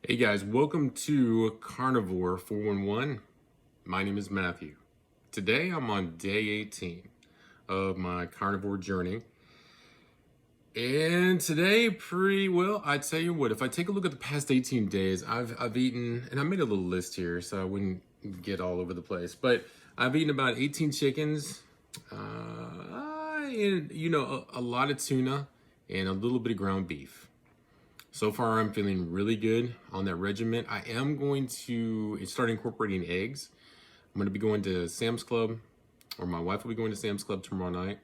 Hey guys, welcome to Carnivore 411. My name is Matthew. Today I'm on day 18 of my carnivore journey. And today, pretty well, I tell you what, if I take a look at the past 18 days, I've eaten, and I made a little list here so I wouldn't get all over the place, but I've eaten about 18 chickens, and a lot of tuna and a little bit of ground beef. So far, I'm feeling really good on that regimen. I am going to start incorporating eggs. I'm going to be going to Sam's Club, or my wife will be going to Sam's Club tomorrow night,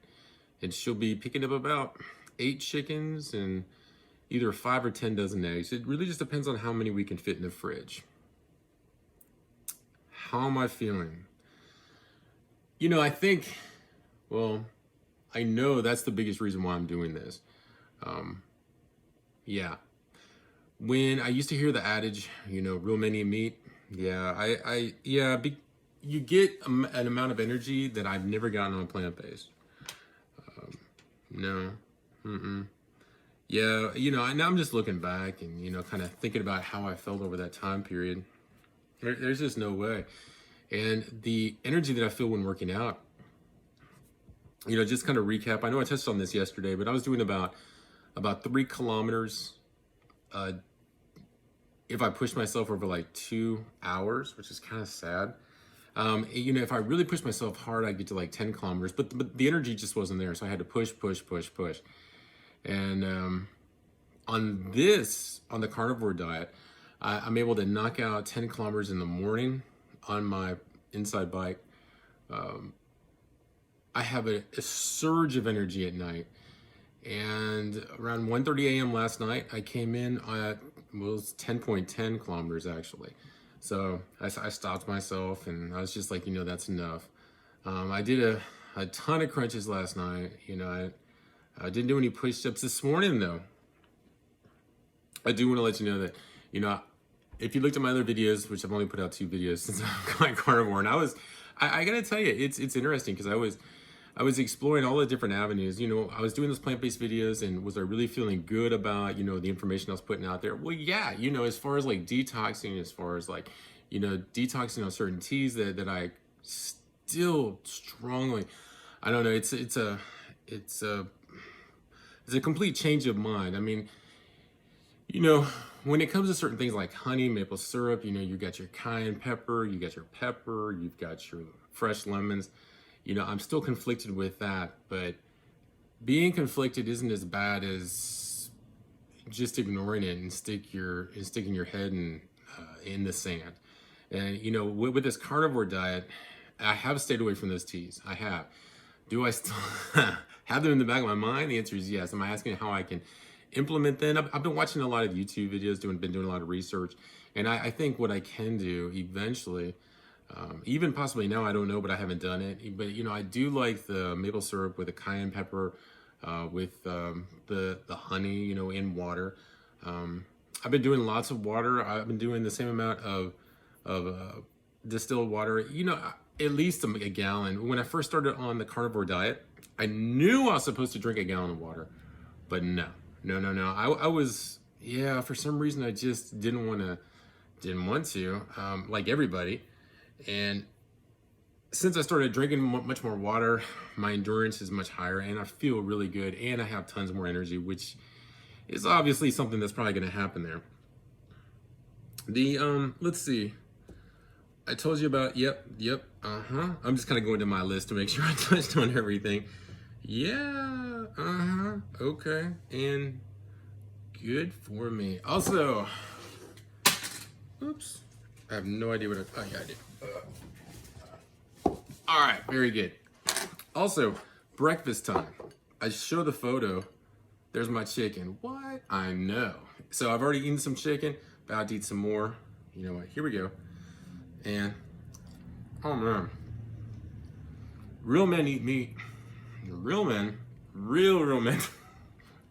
and she'll be picking up about 8 chickens and either 5 or 10 dozen eggs. It really just depends on how many we can fit in the fridge. How am I feeling? I think, I know that's the biggest reason why I'm doing this. Yeah. When I used to hear the adage, real men eat meat. Yeah, you get an amount of energy that I've never gotten on plant-based. No, yeah, now I'm just looking back and, kind of thinking about how I felt over that time period. There's just no way. And the energy that I feel when working out, just kind of recap. I know I touched on this yesterday, but I was doing about 3 kilometers if I push myself over like 2 hours, which is kind of sad. If I really push myself hard, I'd get to like 10 kilometers, but the energy just wasn't there. So I had to push. And on the carnivore diet, I'm able to knock out 10 kilometers in the morning on my inside bike. I have a surge of energy at night. And around 1:30 a.m. last night, I came in at, it was 10.10 kilometers actually. So I stopped myself and I was just like, that's enough. I did a ton of crunches last night. I didn't do any push-ups this morning though. I do want to let you know that, if you looked at my other videos, which I've only put out 2 videos since I've got carnivore, and I gotta tell you, it's interesting because I was exploring all the different avenues. I was doing those plant-based videos, and was I really feeling good about, the information I was putting out there? Well, yeah, as far as like detoxing, as far as like, detoxing on certain teas that I still strongly, I don't know, it's a complete change of mind. I mean, when it comes to certain things like honey, maple syrup, you got your cayenne pepper, you got your pepper, you've got your fresh lemons. I'm still conflicted with that, but being conflicted isn't as bad as just ignoring it and sticking your head in the sand. And with this carnivore diet, I have stayed away from those teas. I have. Do I still have them in the back of my mind? The answer is yes. Am I asking how I can implement them? I've been watching a lot of YouTube videos, been doing a lot of research, and I think what I can do eventually. Even possibly now, I don't know, but I haven't done it. But I do like the maple syrup with the cayenne pepper, with the honey, in water. I've been doing lots of water. I've been doing the same amount of distilled water. At least a gallon. When I first started on the carnivore diet, I knew I was supposed to drink a gallon of water, but no. I was, for some reason I just didn't want to, like everybody. And since I started drinking much more water, my endurance is much higher and I feel really good and I have tons more energy, which is obviously something that's probably going to happen there. Let's see. I told you about, yep. I'm just kind of going to my list to make sure I touched on everything. Yeah, okay. And good for me. Also, oops. I have no idea what I did. All right, very good. Also, breakfast time. I show the photo. There's my chicken. What? I know. So I've already eaten some chicken. About to eat some more. You know what? Here we go. And, oh man. Real men eat meat. Real men, real men,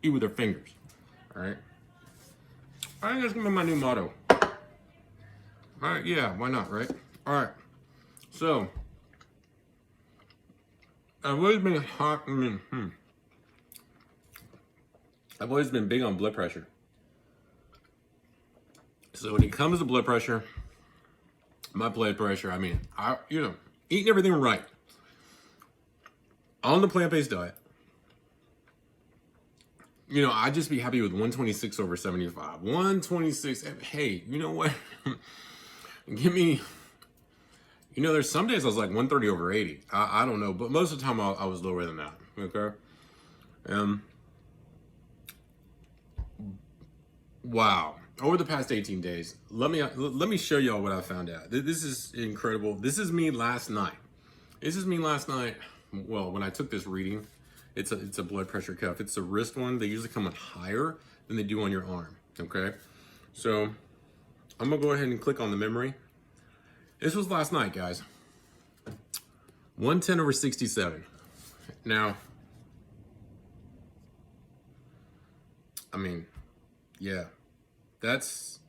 eat with their fingers. All right? I think that's gonna be my new motto. All right, yeah, why not, right? All right, so I've always been I've always been big on blood pressure. So when it comes to blood pressure, my blood pressure, I mean, eating everything right on the plant-based diet, I'd just be happy with 126 over 75. 126. Hey, you know what? Give me, there's some days I was like 130 over 80. I don't know, but most of the time I was lower than that. Okay. Wow. Over the past 18 days, let me show y'all what I found out. This is incredible. This is me last night. Well, when I took this reading, it's a blood pressure cuff. It's a wrist one. They usually come in higher than they do on your arm. Okay. So I'm gonna go ahead and click on the memory. This was last night, guys. 110 over 67. Now, I mean, yeah, that's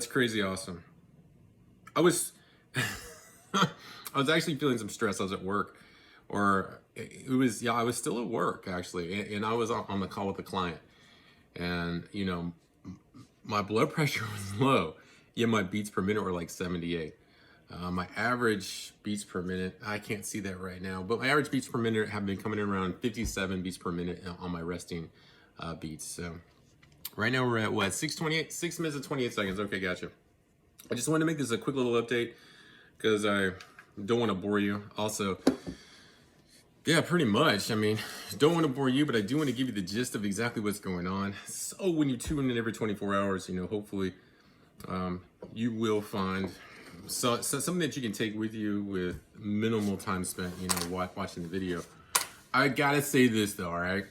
crazy awesome. I was I was actually feeling some stress. I was at work, or I was still at work actually, and I was on the call with a client, and my blood pressure was low. Yeah, my beats per minute were like 78. My average beats per minute, I can't see that right now, but my average beats per minute have been coming in around 57 beats per minute on my resting beats. So right now we're at what, 6:28, 6 minutes and 28 seconds. Okay, gotcha. I just wanted to make this a quick little update because I don't want to bore you. Also, yeah, pretty much. I mean, don't want to bore you, but I do want to give you the gist of exactly what's going on. So when you tune in every 24 hours, hopefully you will find something that you can take with you with minimal time spent, watching the video. I gotta say this though, all right?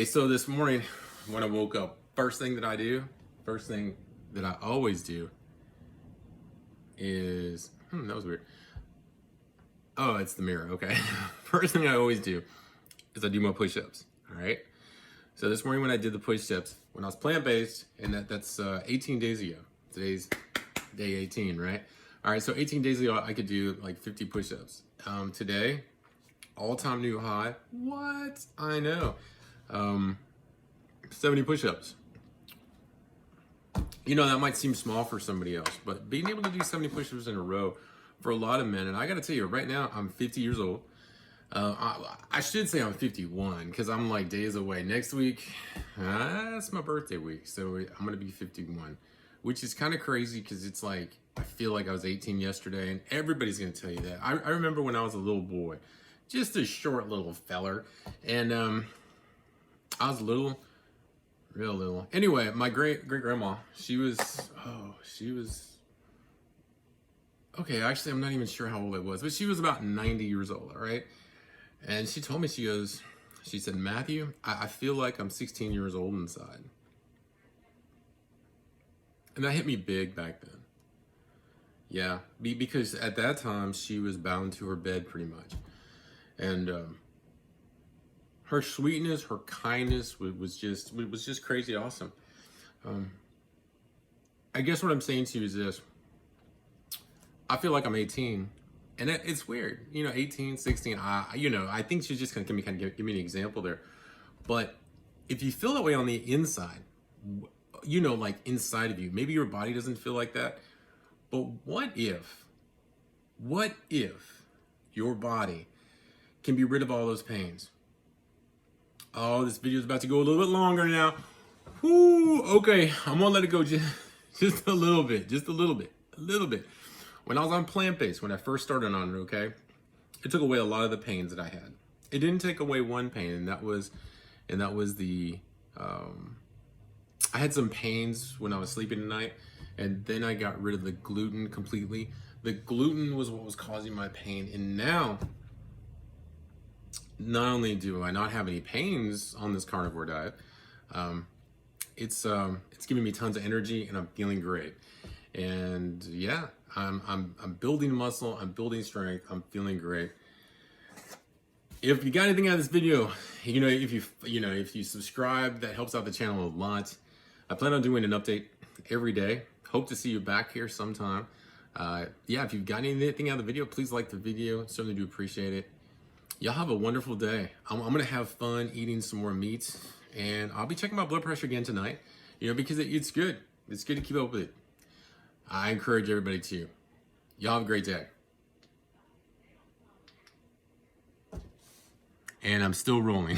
So this morning when I woke up, first thing that I always do is, that was weird. Oh, it's the mirror, okay. First thing I always do is I do my push-ups, all right? So this morning when I did the push-ups, when I was plant-based, and that's 18 days ago. Today's day 18, right? All right, so 18 days ago, I could do like 50 push-ups. Today, all-time new high. What? I know. 70 push-ups. That might seem small for somebody else, but being able to do 70 push-ups in a row for a lot of men, and I gotta tell you, right now, I'm 50 years old. I should say I'm 51 because I'm like days away. Next week, that's my birthday week, so I'm gonna be 51, which is kind of crazy because it's like I feel like I was 18 yesterday, and everybody's gonna tell you that. I remember when I was a little boy, just a short little feller, and I was little, real little. Anyway, my great grandma, she was okay. Actually, I'm not even sure how old I was, but she was about 90 years old. All right. And she told me, she said, Matthew, I feel like I'm 16 years old inside. And that hit me big back then. Yeah, because at that time, she was bound to her bed pretty much. And her sweetness, her kindness was just crazy awesome. I guess what I'm saying to you is this. I feel like I'm 18. And it's weird, 18, 16, I think she's just gonna give me an example there. But if you feel that way on the inside, like inside of you, maybe your body doesn't feel like that. But what if your body can be rid of all those pains? Oh, this video is about to go a little bit longer now. Whoo, okay, I'm gonna let it go just a little bit. When I was on plant-based, when I first started on it, okay, it took away a lot of the pains that I had. It didn't take away one pain, and that was the, I had some pains when I was sleeping at night, and then I got rid of the gluten completely. The gluten was what was causing my pain, and now, not only do I not have any pains on this carnivore diet, it's giving me tons of energy, and I'm feeling great. And yeah, I'm building muscle, I'm building strength, I'm feeling great. If you got anything out of this video, if you subscribe, that helps out the channel a lot. I plan on doing an update every day. Hope to see you back here sometime. Yeah, if you've got anything out of the video, please like the video. Certainly do appreciate it. Y'all have a wonderful day. I'm gonna have fun eating some more meat, and I'll be checking my blood pressure again tonight. You know, because it's good. It's good to keep up with it. I encourage everybody to. Y'all have a great day. And I'm still rolling.